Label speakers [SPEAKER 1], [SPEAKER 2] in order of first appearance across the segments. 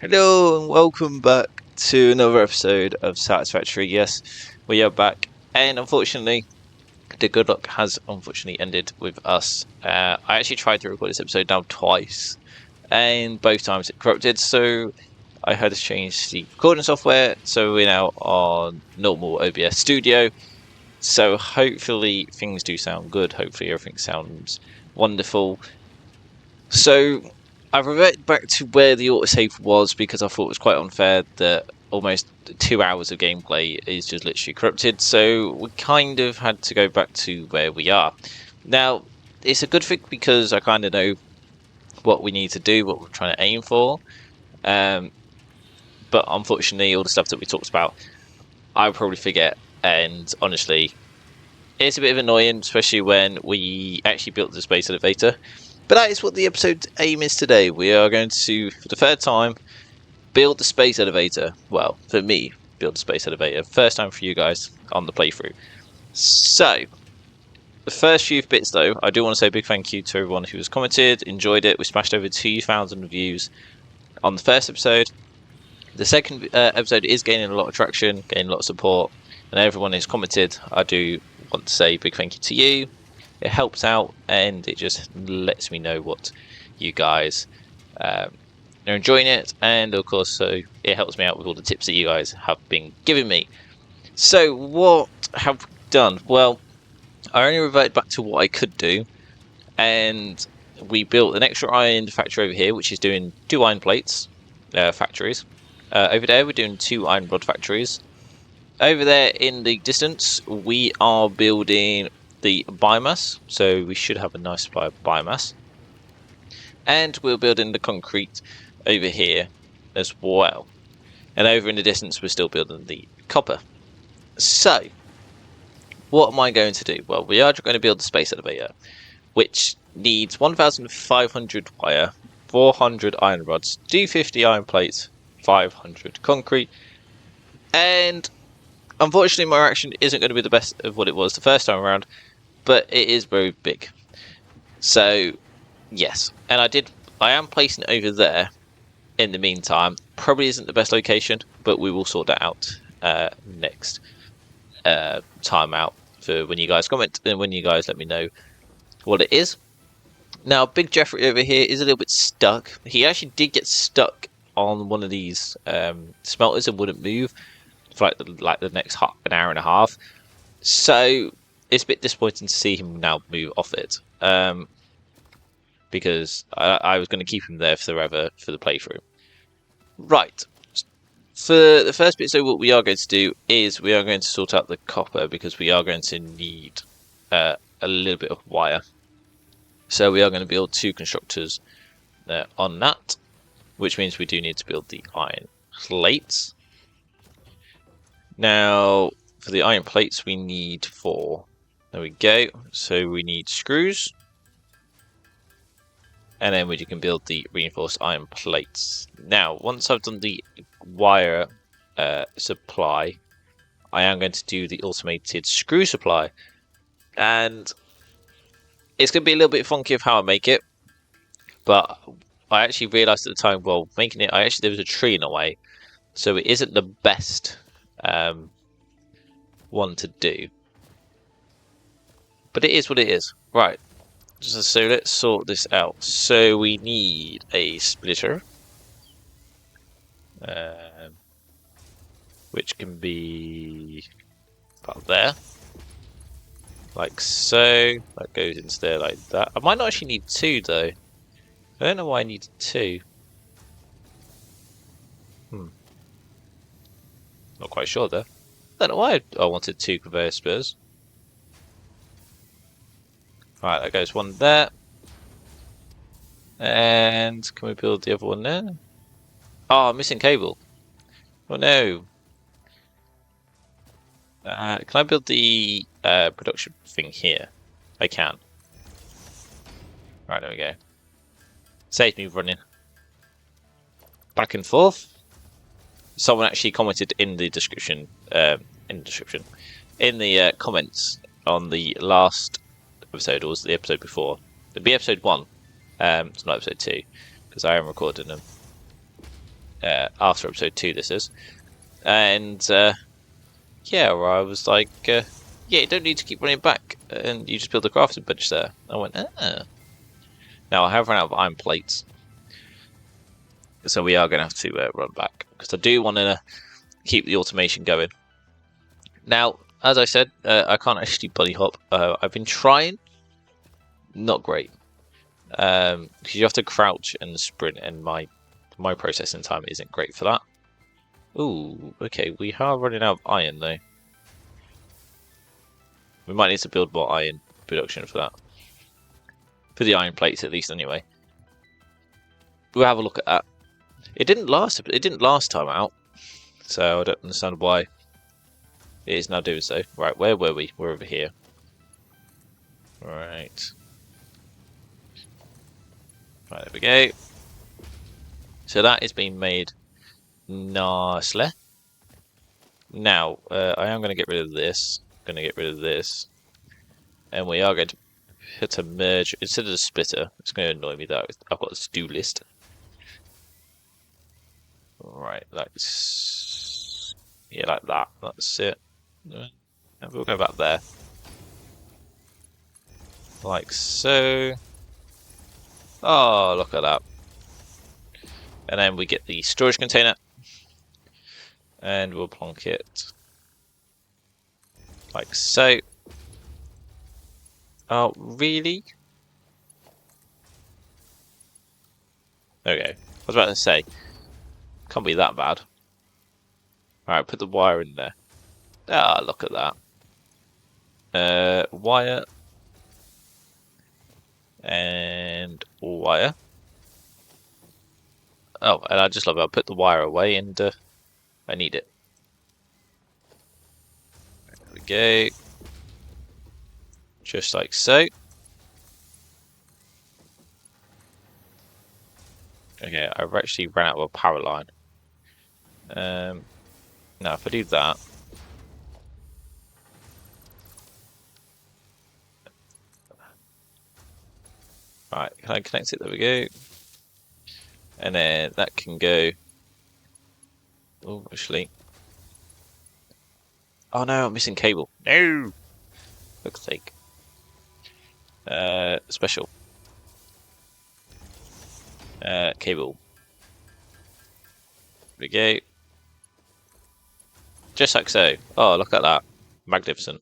[SPEAKER 1] Hello and welcome back to another episode of Satisfactory. Yes, we are back, and unfortunately, the good luck has unfortunately ended with us. I actually tried to record this episode now twice, and both times it corrupted, so I had to change the recording software, so we're now on normal OBS Studio. So hopefully things do sound good, hopefully everything sounds wonderful. So I reverted back to where the autosave was because I thought it was quite unfair that almost 2 hours of gameplay is just literally corrupted. So we kind of had to go back to where we are. Now, it's a good thing because I kind of know what we need to do, what we're trying to aim for. But unfortunately, all the stuff that we talked about, I'll probably forget. And honestly, it's a bit of annoying, especially when we actually built the space elevator. But that is what the episode's aim is today. We are going to, for the third time, build the space elevator. Well, for me, build the space elevator. First time for you guys on the playthrough. So, the first few bits though, I do want to say a big thank you to everyone who has commented, enjoyed it. We smashed over 2,000 views on the first episode. The second episode is gaining a lot of traction, gaining a lot of support, and everyone who's commented, I do want to say a big thank you to you. It helps out and it just lets me know what you guys are enjoying it, and of course so it helps me out with all the tips that you guys have been giving me. So what have we done? Well, I only reverted back to what I could do, and we built an extra iron factory over here which is doing 2 iron plates factories. Over there we're doing 2 iron rod factories. Over there in the distance we are building the biomass, so we should have a nice supply of biomass, and we're building the concrete over here as well, and over in the distance we're still building the copper. So what am I going to do? Well, we are going to build the space elevator, which needs 1,500 wire, 400 iron rods, 250 iron plates, 500 concrete, and unfortunately my reaction isn't going to be the best of what it was the first time around, but it is very big. So yes, and I am placing it over there in the meantime. Probably isn't the best location, but we will sort that out next time out for when you guys comment and when you guys let me know what it is. Now, Big Jeffrey over here is a little bit stuck. He actually did get stuck on one of these smelters and wouldn't move for like the next an hour and a half. So it's a bit disappointing to see him now move off it, because I was going to keep him there forever for the playthrough. Right, for the first bit, so what we are going to do is we are going to sort out the copper, because we are going to need a little bit of wire. So we are going to build 2 constructors on that, which means we do need to build the iron plates. Now, for the iron plates we need 4. There we go. So we need screws, and then we can build the reinforced iron plates. Now, once I've done the wire supply, I am going to do the automated screw supply, and it's going to be a little bit funky of how I make it, but I actually realised at the time, well, making it, there was a tree in the way, so it isn't the best one to do. But it is what it is. Right, so let's sort this out. So we need a splitter, which can be about there, like so. That goes into there like that. I might not actually need 2 though. I don't know why I need 2. Not quite sure though. I don't know why I wanted 2 conveyor spurs. Right, that goes 1 there. And can we build the other one there? Oh, missing cable. Oh no. Can I build the production thing here? I can. Right, there we go. Save me running back and forth. Someone actually commented in the description, in the comments on the last episode, or was the episode before? It'd be episode 1. It's not episode 2, because I am recording them. after episode 2 this is. And yeah, where I was like, yeah, you don't need to keep running back, and you just build a crafting bench there. I went, ah. Now I have run out of iron plates, so we are going to have to run back, because I do want to keep the automation going. Now, as I said, I can't actually bunny hop. I've been trying, not great, because you have to crouch and sprint, and my processing time isn't great for that. Ooh, okay, we are running out of iron though. We might need to build more iron production for that. For the iron plates at least anyway. We'll have a look at that. It didn't last time out. So I don't understand why it is now doing so. Right, where were we? We're over here. Right. Right, there we go. So that is being made nicely. Now, I am going to get rid of this. Going to get rid of this. And we are going to hit a merge. Instead of the splitter, it's going to annoy me that I've got this to-do list. Right, like that. That's it. And we'll go back there. Like so. Oh, look at that. And then we get the storage container. And we'll plonk it. Like so. Oh, really? Okay. I was about to say. Can't be that bad. Alright, put the wire in there. Ah, look at that. Wire. And wire. Oh, and I just love it. I put the wire away and I need it. There we go. Just like so. Okay, I've actually ran out of a power line. Now if I do that. Right, can I connect it? There we go. And then that can go. Oh, actually. Oh no, I'm missing cable. No! Fuck's sake. Special. Cable. There we go. Just like so. Oh, look at that. Magnificent.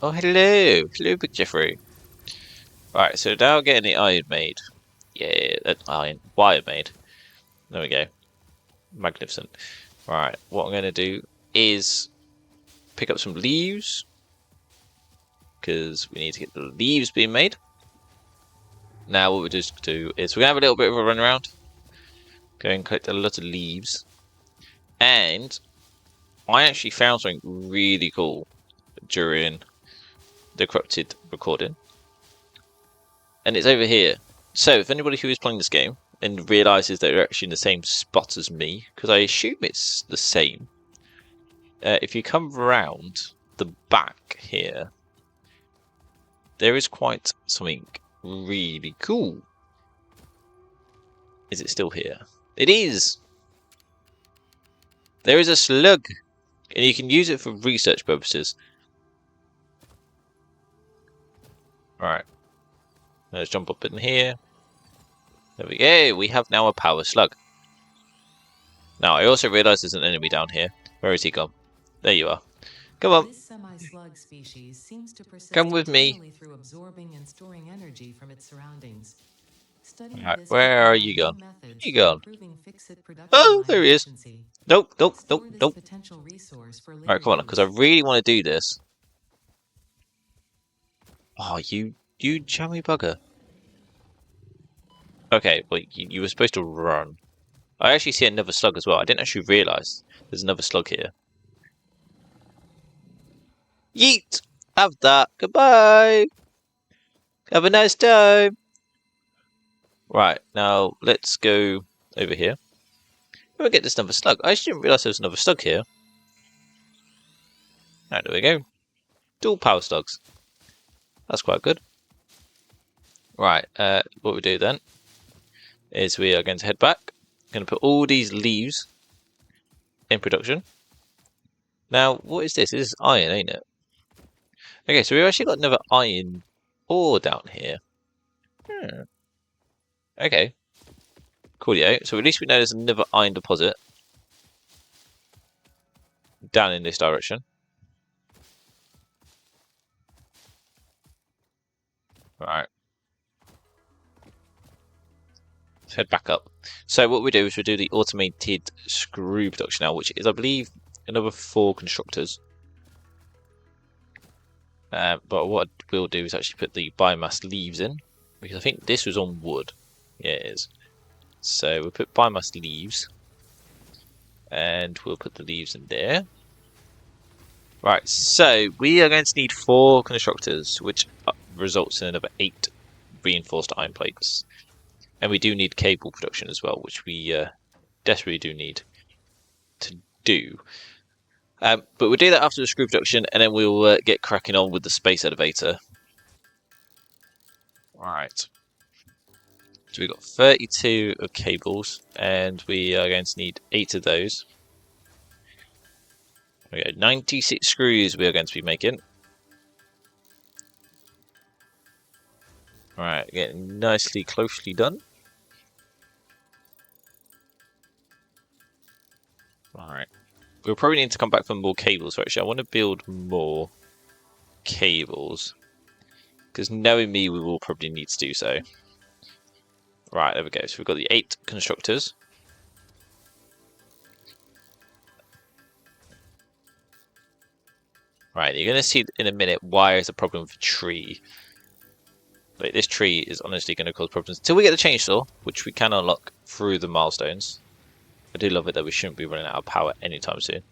[SPEAKER 1] Oh, hello. Hello, Big Jeffrey. Right, so now getting the iron made. Yeah, iron. Wire made. There we go. Magnificent. Right, what I'm going to do is pick up some leaves. Because we need to get the leaves being made. Now what we just do is we're going to have a little bit of a run around. Go and collect a lot of leaves. And I actually found something really cool during the corrupted recording. And it's over here. So if anybody who is playing this game and realises that they're actually in the same spot as me, because I assume it's the same, if you come round the back here, there is quite something really cool. Is it still here? It is! There is a slug, and you can use it for research purposes. Right. Let's jump up in here. There we go. We have now a power slug. Now, I also realise there's an enemy down here. Where is he gone? There you are. Come on.
[SPEAKER 2] This semi-slug species seems to persist
[SPEAKER 1] Come with me.
[SPEAKER 2] through absorbing and storing energy from its surroundings.
[SPEAKER 1] Right, where are you gone? Where you gone?
[SPEAKER 2] Oh,
[SPEAKER 1] Oh, there he is. Nope.
[SPEAKER 2] Right,
[SPEAKER 1] Right, come on, because I really want to do this. Oh, you jammy bugger. Okay, well, you were supposed to run. I actually see another slug as well. I didn't actually realise there's another slug here. Yeet! Have that. Goodbye! Have a nice time! Right, now let's go over here. We'll get this another slug. I actually didn't realise there was another slug here. Right, there we go. Dual power slugs. That's quite good. Right, what we do then is we are going to head back. Going to put all these leaves in production. Now, what is this? This is iron, ain't it? Okay, so we've actually got another iron ore down here. Okay, coolio. So at least we know there's another iron deposit down in this direction. Right. Let's head back up. So what we do is we do the automated screw production now, which is, I believe, another 4 constructors. But what we'll do is actually put the biomass leaves in, because I think this was on wood. Yeah, it is. So we'll put biomass leaves, and we'll put the leaves in there. Right, so we are going to need 4 constructors, which results in another 8 reinforced iron plates. And we do need cable production as well, which we desperately do need to do. But we'll do that after the screw production, and then we'll get cracking on with the space elevator. Right. So we've got 32 of cables, and we are going to need 8 of those. Okay, 96 screws we are going to be making. Alright, getting nicely closely done. Alright. We'll probably need to come back for more cables, actually. I want to build more cables. Because knowing me, we will probably need to do so. Right, there we go. So we've got the 8 constructors. Right, you're going to see in a minute why it's a problem with the tree. Like, this tree is honestly going to cause problems until we get the chainsaw, which we can unlock through the milestones. I do love it that we shouldn't be running out of power anytime soon.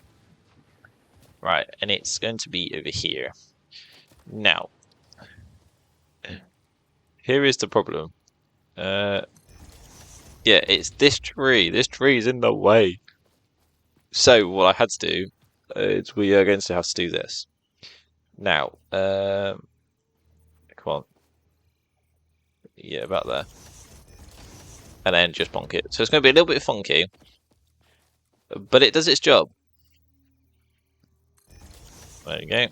[SPEAKER 1] Right, and it's going to be over here. Now, here is the problem. Yeah, it's this tree. This tree is in the way. So what I had to do is we are going to have to do this. Now, come on. Yeah, about there. And then just bonk it. So it's going to be a little bit funky. But it does its job. There you go.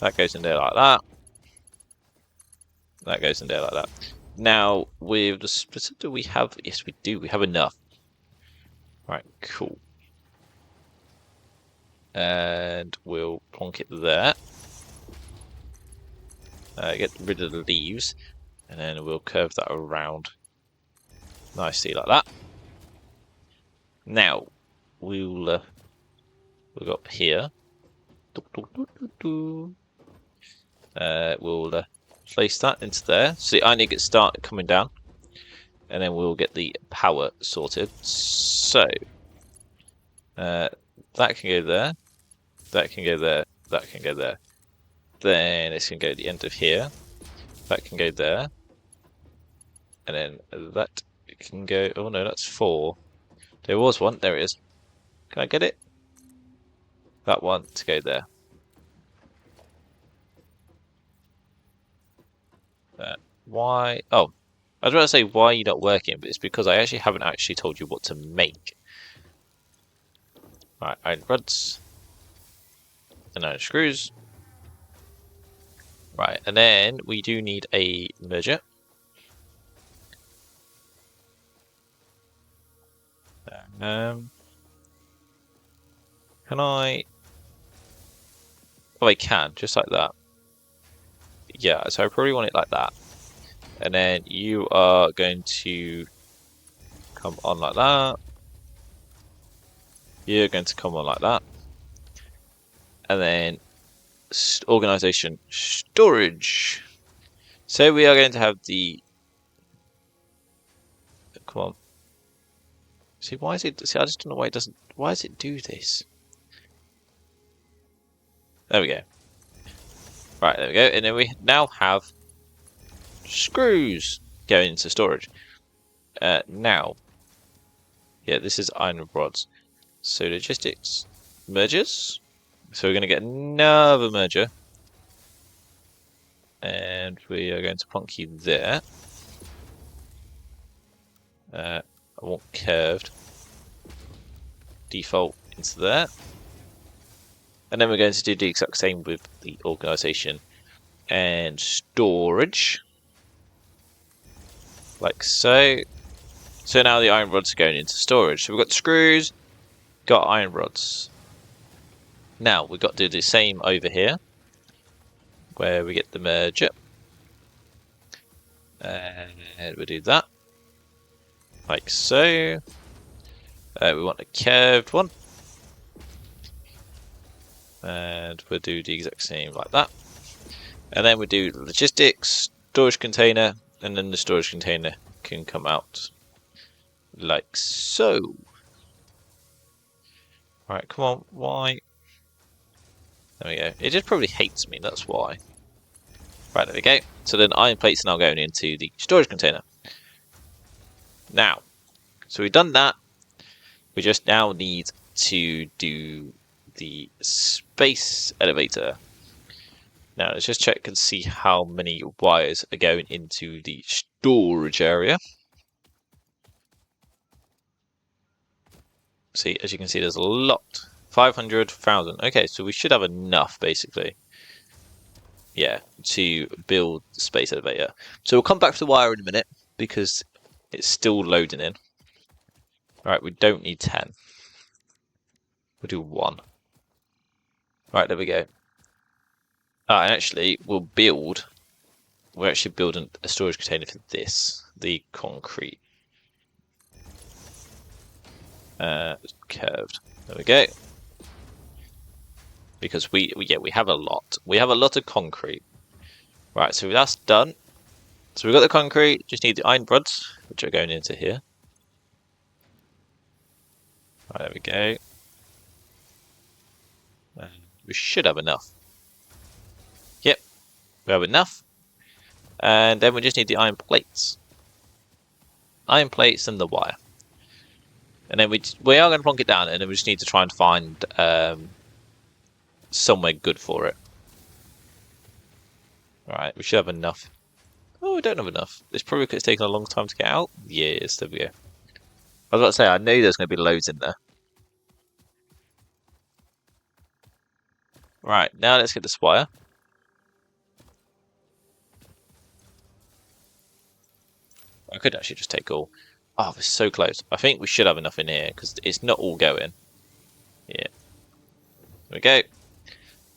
[SPEAKER 1] That goes in there like that. That goes in there like that. Now, with the splitter, do we have... Yes, we do. We have enough. Right, cool. And we'll plonk it there. Get rid of the leaves. And then we'll curve that around nicely like that. Now, we'll go up here. We'll place that into there. So the iron gets started coming down. And then we'll get the power sorted. So, that can go there. That can go there. That can go there. Then this can go at the end of here. That can go there. And then that can go... Oh no, that's 4. There was one. There it is. Can I get it? That one to go there. Why? Oh, I was about to say why are you not working, but it's because I actually haven't actually told you what to make. Right, iron rods. And iron screws. Right, and then we do need a merger. Can I? Oh, I can, just like that. Yeah, so I probably want it like that. And then you are going to come on like that. You're going to come on like that. And then organization storage. So we are going to have the... Come on. See, why is it... See, I just don't know why it doesn't... Why does it do this? There we go. Right, there we go. And then we now have screws going into storage. Now, yeah, this is iron rods. So logistics mergers. So we're going to get another merger. And we are going to plonk you there. I want curved. Default into there. And then we're going to do the exact same with the organization and storage. Like so. So now the iron rods are going into storage. So we've got screws, got iron rods. Now we've got to do the same over here, where we get the merger. And we'll do that. Like so. We want a curved one. And we'll do the exact same like that. And then we do logistics, storage container, and then the storage container can come out like so. Alright, come on, why? There we go. It just probably hates me, that's why. Right, there we go. So then iron plates are now going into the storage container. Now, so we've done that. We just now need to do the space elevator. Now let's just check and see how many wires are going into the storage area. See, as you can see, there's a lot. 500,000. Okay, so we should have enough, basically. Yeah, to build the space elevator. So we'll come back to the wire in a minute, because it's still loading in. Right, we don't need 10. We'll do 1. Right, there we go. And actually, we're actually building a storage container for this, the concrete. Curved. There we go. Because we have a lot. We have a lot of concrete. Right, so that's done. So we've got the concrete, just need the iron rods, which are going into here. Right, there we go. And we should have enough. Yep, we have enough. And then we just need the iron plates. Iron plates and the wire. And then we are going to plonk it down, and then we just need to try and find somewhere good for it. Right, we should have enough. Oh, we don't have enough. It's probably because it's taken a long time to get out. Yes, there we go. I was about to say, I know there's going to be loads in there. Right, now let's get this wire. I could actually just take all. Oh, we're so close. I think we should have enough in here, because it's not all going. Yeah. There we go.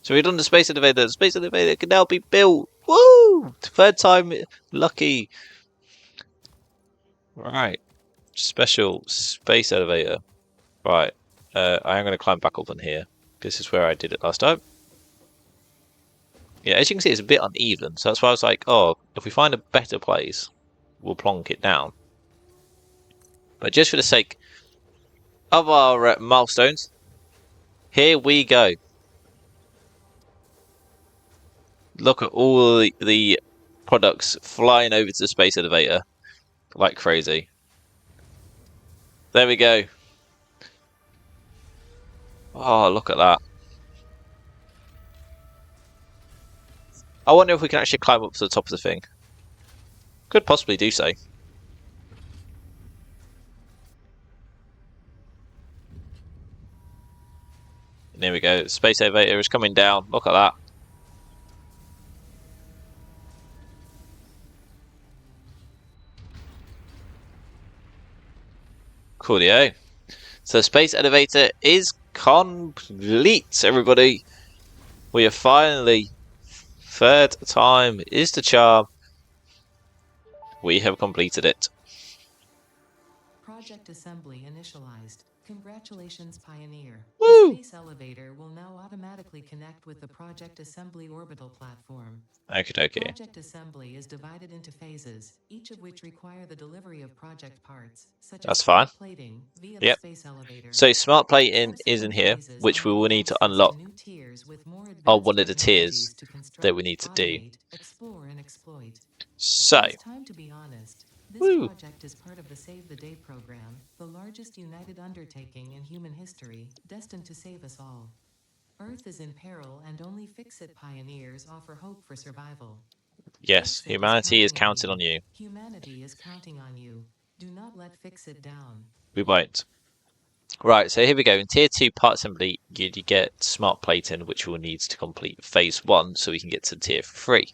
[SPEAKER 1] So we've done the space elevator. The space elevator can now be built. Woo! Third time lucky. Right. Special space elevator. Right. I am going to climb back up on here. This is where I did it last time. Yeah, as you can see, it's a bit uneven. So that's why I was like, oh, if we find a better place, we'll plonk it down. But just for the sake of our milestones, here we go. Look at all the products flying over to the space elevator like crazy. There we go. Oh, look at that. I wonder if we can actually climb up to the top of the thing. Could possibly do so. And there we go. The space elevator is coming down. Look at that. Coolio. So the space elevator is complete, everybody. We are finally, third time is the charm. We have completed it.
[SPEAKER 2] Project assembly initialized. Congratulations, Pioneer.
[SPEAKER 1] Woo!
[SPEAKER 2] The space elevator will now automatically connect with the Project Assembly orbital platform.
[SPEAKER 1] Okay.
[SPEAKER 2] Project assembly is divided into phases, each of which require the delivery of project parts, such
[SPEAKER 1] That's
[SPEAKER 2] as
[SPEAKER 1] fine.
[SPEAKER 2] plating via
[SPEAKER 1] Yep.
[SPEAKER 2] the space elevator.
[SPEAKER 1] So smart plating is in here,
[SPEAKER 2] Phases
[SPEAKER 1] which we will
[SPEAKER 2] enable
[SPEAKER 1] need to
[SPEAKER 2] access
[SPEAKER 1] unlock.
[SPEAKER 2] new tiers with more
[SPEAKER 1] One of the tiers
[SPEAKER 2] technologies to construct,
[SPEAKER 1] that we need to do.
[SPEAKER 2] automate, explore, and exploit.
[SPEAKER 1] So,
[SPEAKER 2] It's time to be honest. This
[SPEAKER 1] woo.
[SPEAKER 2] project is part of the Save the Day program, the largest united undertaking in human history, destined to save us all. Earth is in peril, and only fix-it pioneers offer hope for survival.
[SPEAKER 1] Yes,
[SPEAKER 2] Fix-It
[SPEAKER 1] humanity is
[SPEAKER 2] counting
[SPEAKER 1] counting on you.
[SPEAKER 2] Humanity is counting on you. Do not let Fix-It down.
[SPEAKER 1] We won't. Right, so here we go. In Tier 2 part assembly, you get smart plating, which we'll need to complete Phase 1 so we can get to Tier 3.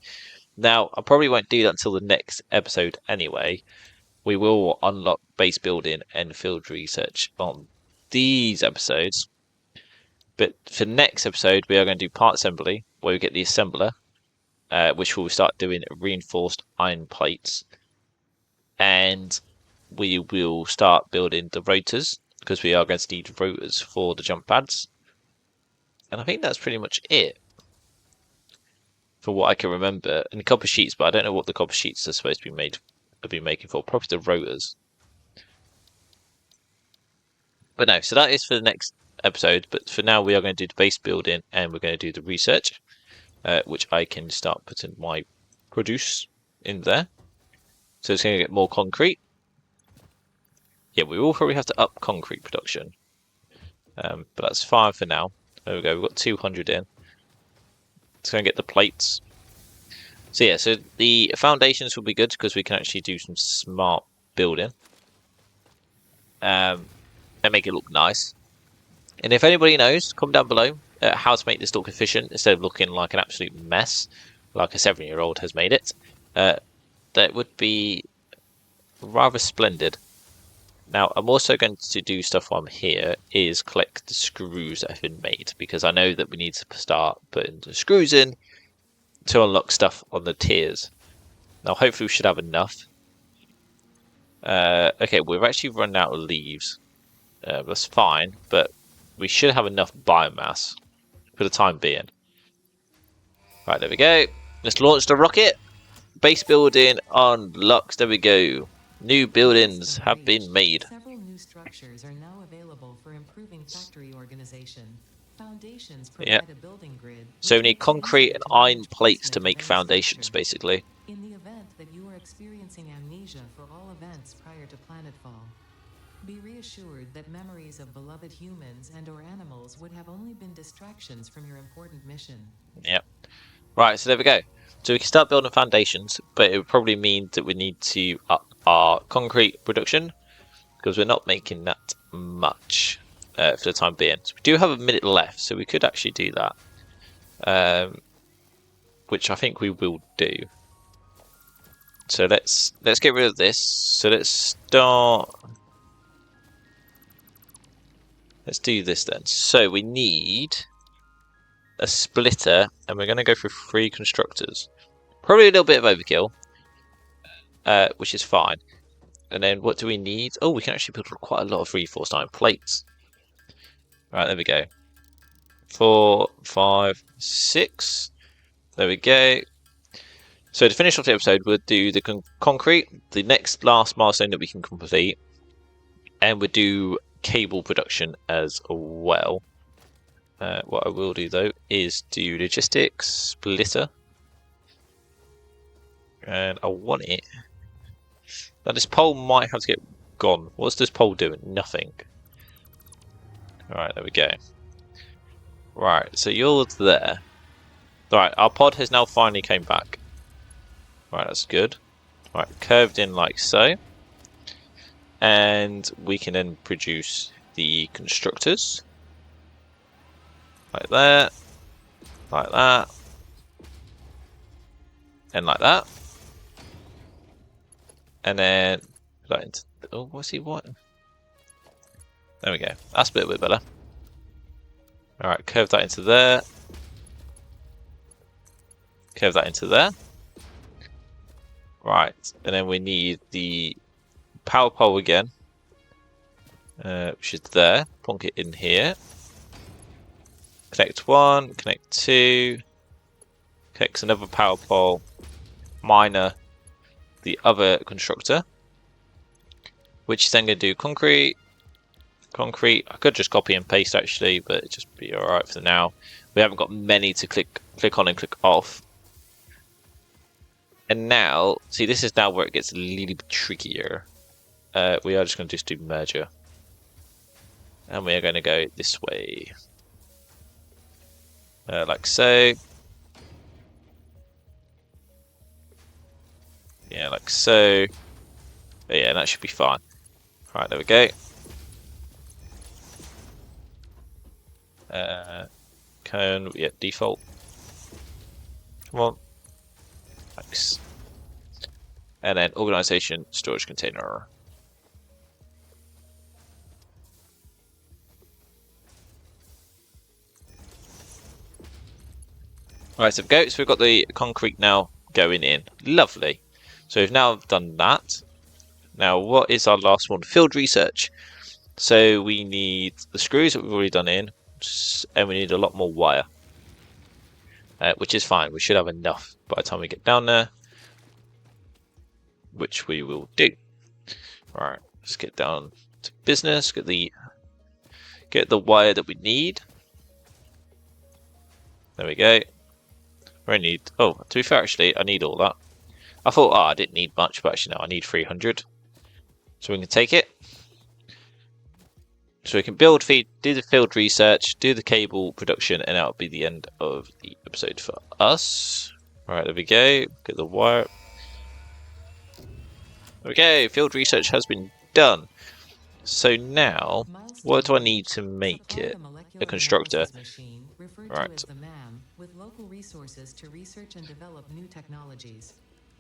[SPEAKER 1] Now, I probably won't do that until the next episode anyway. We will unlock base building and field research on these episodes. But for next episode, we are going to do part assembly, where we get the assembler, which will start doing reinforced iron plates. And we will start building the rotors, because we are going to need rotors for the jump pads. And I think that's pretty much it for what I can remember. And copper sheets, but I don't know what the copper sheets are supposed to be making for. Probably the rotors. But no, so that is for the next episode. But for now, we are going to do the base building and we're going to do the research, which I can start putting my produce in there. So it's going to get more concrete. Yeah, we will probably have to up concrete production. But that's fine for now. There we go, we've got 200 in. It's going to get the plates. So yeah, so the foundations will be good because we can actually do some smart building. And make it look nice. And if anybody knows, comment down below how to make this look efficient instead of looking like an absolute mess, like a 7-year-old has made it. That would be rather splendid. Now, I'm also going to do stuff while I'm here, is collect the screws that have been made, because I know that we need to start putting the screws in to unlock stuff on the tiers. Now, hopefully we should have enough. Okay, we've actually run out of leaves. That's fine, but we should have enough biomass for the time being. Right, there we go. Let's launch the rocket. Base building unlocked. There we go. New buildings have been made.
[SPEAKER 2] Several new structures are now available for improving factory organization. Foundations provide a building grid.
[SPEAKER 1] So we need concrete and iron plates to make foundations, basically.
[SPEAKER 2] In the event that you are experiencing amnesia for all events prior to planetfall, be reassured that memories of beloved humans and or animals would have only been distractions from your important mission.
[SPEAKER 1] Yep. Right, so there we go. So we can start building foundations, but it would probably mean that we need to up our concrete production, because we're not making that much for the time being. So we do have a minute left, so we could actually do that, which I think we will do. So let's get rid of this. So let's start. Let's do this then. So we need a splitter, and we're going to go for 3 constructors. Probably a little bit of overkill, which is fine. And then what do we need? Oh, we can actually build quite a lot of reinforced iron plates. Right, there we go. 4, 5, 6. There we go. So to finish off the episode, we'll do the concrete, the next last milestone that we can complete, and we'll do cable production as well. What I will do though is do logistics, splitter, and I want it. Now this pole might have to get gone. What's this pole doing? Nothing. Alright, there we go. Right, so you're there. Alright, our pod has now finally came back. Right, that's good. Right, curved in like so. And we can then produce the constructors. Like that. Like that. And like that. And then put that into. Oh, what's he what? There we go. That's a bit better. Alright, curve that into there. Curve that into there. Right, and then we need the power pole again, which is there. Plonk it in here. Connect 1, connect 2. Connect another power pole. Miner the other constructor, which is then going to do concrete. Concrete. I could just copy and paste actually, but it'd just be alright for now. We haven't got many to click on and click off. And now, see, this is now where it gets a little bit trickier. We are just going to do merger. And we are going to go this way. Like so. Yeah, like so. Yeah, that should be fine. Right, there we go. Cone, yeah, default. Come on. Thanks. And then organization, storage container. Right, so we've got the concrete now going in. Lovely. So we've now done that. Now, what is our last one? Field research. So we need the screws that we've already done in, and we need a lot more wire, which is fine. We should have enough by the time we get down there, which we will do. Right, let's get down to business. Get the wire that we need. There we go. I need. Oh, to be fair, actually, I need all that. I thought, I didn't need much, but actually, no, I need 300. So we can take it. So we can do the field research, do the cable production, and that'll be the end of the episode for us. Right, there we go. Get the wire. There we go. Field research has been done. So now, what do I need to make it? A constructor. Right.
[SPEAKER 2] With local resources to research and develop new technologies.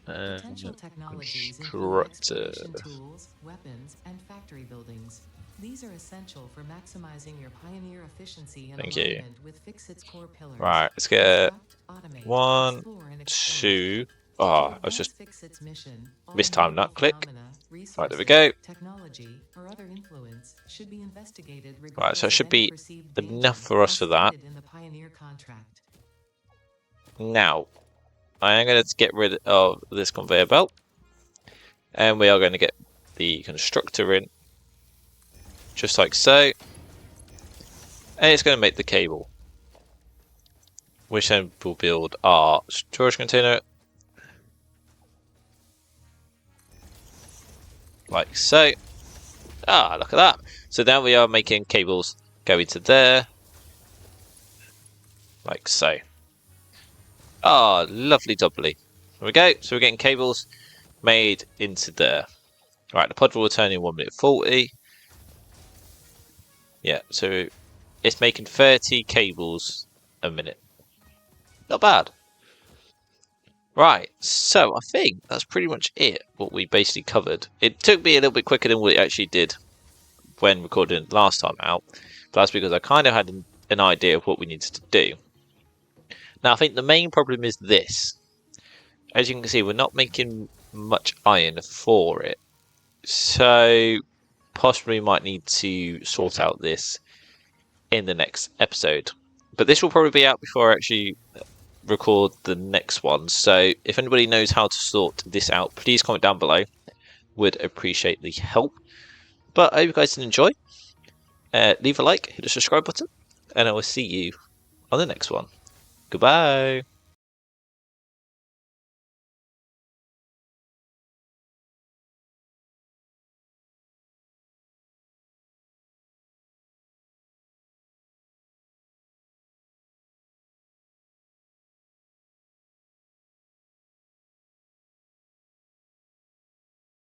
[SPEAKER 2] Potential technologies include exploration tools, weapons, and factory buildings. These are essential for maximizing your pioneer efficiency and alignment with Fixit's core pillars.
[SPEAKER 1] Right, let's get 1, 2. Oh, I was just mistimed that click. Right, there we go.
[SPEAKER 2] Technology or other influence should be investigated.
[SPEAKER 1] Right, so it should be enough for us for that. Now, I am going to get rid of this conveyor belt, and we are going to get the constructor in, just like so, and it's going to make the cable, which then will build our storage container, like so. Ah, look at that. So now we are making cables go into there, like so. Ah, lovely doubly. There we go. So we're getting cables made into there. Right, the pod will return in 1 minute 40. Yeah, so it's making 30 cables a minute. Not bad. Right, so I think that's pretty much it, what we basically covered. It took me a little bit quicker than what it actually did when recording it last time out. But that's because I kind of had an idea of what we needed to do. Now, I think the main problem is this. As you can see, we're not making much iron for it. So, possibly might need to sort out this in the next episode. But this will probably be out before I actually record the next one. So, if anybody knows how to sort this out, please comment down below. Would appreciate the help. But I hope you guys did enjoy. Leave a like, hit the subscribe button, and I will see you on the next one. Goodbye.